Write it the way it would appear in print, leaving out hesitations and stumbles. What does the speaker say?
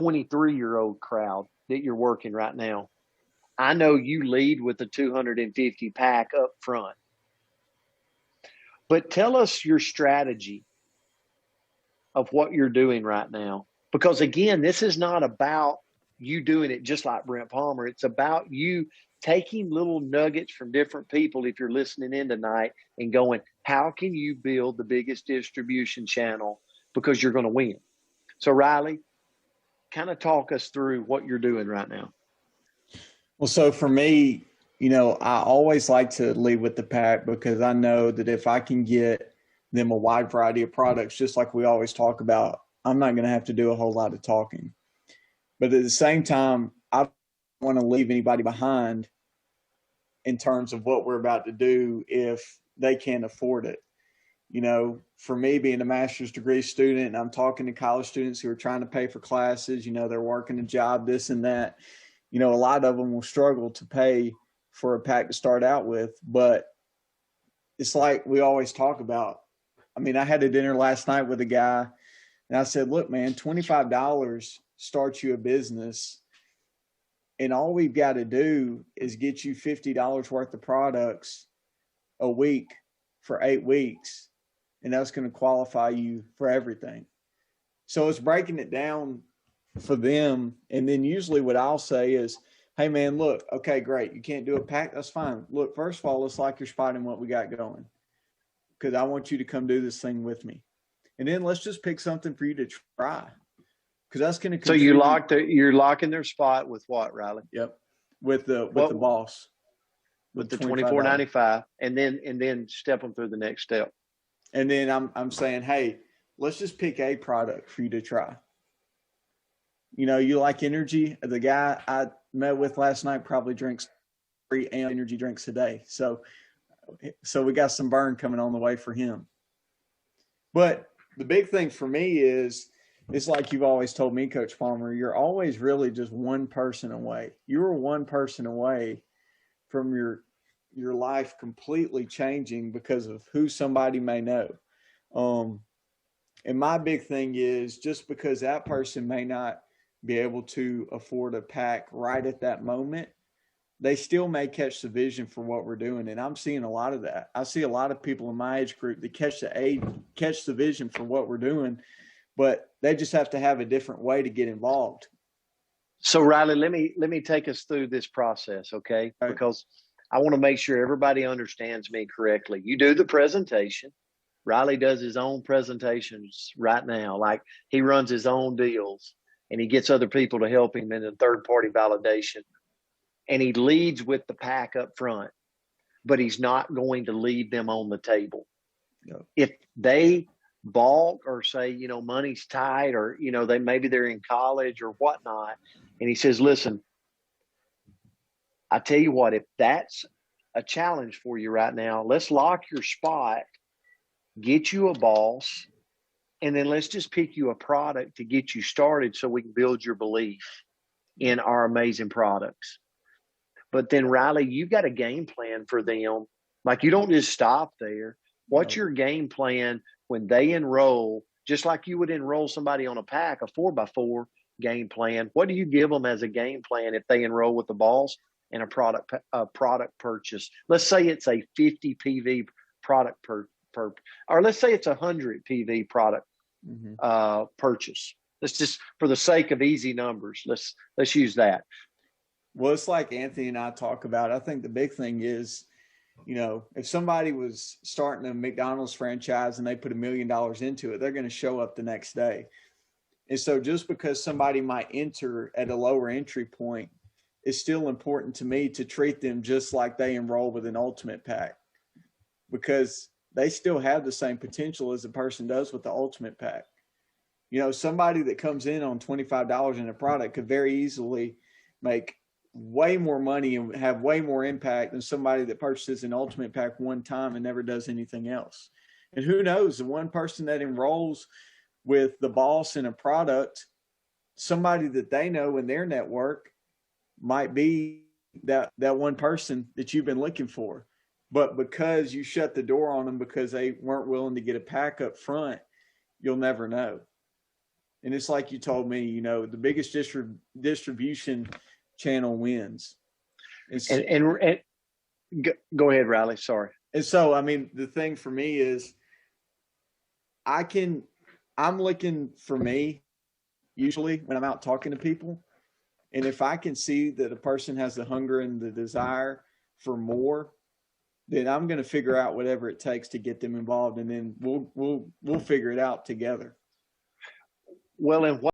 23-year-old crowd that you're working right now. I know you lead with the 250 pack up front, but tell us your strategy of what you're doing right now. Because again, this is not about you doing it just like Brent Palmer. It's about you taking little nuggets from different people, if you're listening in tonight, and going, how can you build the biggest distribution channel because you're going to win? So Riley, kind of talk us through what you're doing right now. Well, so for me, I always like to lead with the pack because I know that if I can get them a wide variety of products, just like we always talk about, I'm not going to have to do a whole lot of talking. But at the same time, I don't want to leave anybody behind in terms of what we're about to do if they can't afford it. For me being a master's degree student, and I'm talking to college students who are trying to pay for classes, they're working a job, this and that. A lot of them will struggle to pay for a pack to start out with, but it's like we always talk about. I had a dinner last night with a guy and I said, look, man, $25 starts you a business. And all we've got to do is get you $50 worth of products a week for 8 weeks. And that's going to qualify you for everything. So it's breaking it down for them. And then usually what I'll say is, hey man, look, okay, great. You can't do a pack. That's fine. Look, first of all, let's like your spot in what we got going, because I want you to come do this thing with me. And then let's just pick something for you to try, because that's going to. So you're locking their spot with what, Riley? Yep. With the boss. With the $24.95, and then step them through the next step. And then I'm saying, hey, let's just pick a product for you to try. You like energy. The guy I met with last night probably drinks 3 energy drinks a day. So we got some burn coming on the way for him. But the big thing for me is, it's like you've always told me, Coach Palmer, you're always really just one person away. You're one person away from your life completely changing because of who somebody may know. And my big thing is, just because that person may not be able to afford a pack right at that moment, they still may catch the vision for what we're doing. And I'm seeing a lot of that. I see a lot of people in my age group that catch the vision for what we're doing, but they just have to have a different way to get involved. So Riley, let me take us through this process, okay? Right. Because I want to make sure everybody understands me correctly. You do the presentation. Riley does his own presentations right now. Like, he runs his own deals and he gets other people to help him in the third-party validation. And he leads with the pack up front, but he's not going to leave them on the table. No. If they balk or say, money's tight, or, maybe they're in college or whatnot, and he says, listen, I tell you what, if that's a challenge for you right now, let's lock your spot, get you a boss, and then let's just pick you a product to get you started so we can build your belief in our amazing products. But then, Riley, you got a game plan for them. Like, you don't just stop there. What's your game plan when they enroll, just like you would enroll somebody on a pack, a 4x4 game plan? What do you give them as a game plan if they enroll with the boss and a product purchase? Let's say it's a 50 PV product or let's say it's 100 PV product purchase. Let's just, for the sake of easy numbers, let's use that. Well, it's like Anthony and I talk about. I think the big thing is, if somebody was starting a McDonald's franchise and they put $1 million into it, they're going to show up the next day. And so just because somebody might enter at a lower entry point, it's still important to me to treat them just like they enroll with an ultimate pack, because they still have the same potential as a person does with the ultimate pack. Somebody that comes in on $25 in a product could very easily make way more money and have way more impact than somebody that purchases an ultimate pack one time and never does anything else. And who knows, the one person that enrolls with the boss in a product, somebody that they know in their network might be that one person that you've been looking for. But because you shut the door on them because they weren't willing to get a pack up front, you'll never know. And it's like you told me, you know, the biggest distribution channel wins. And go ahead, Riley. Sorry. And so, I mean, the thing for me is I'm looking for me usually when I'm out talking to people. And if I can see that a person has the hunger and the desire for more, then I'm going to figure out whatever it takes to get them involved, and then we'll figure it out together. Well, and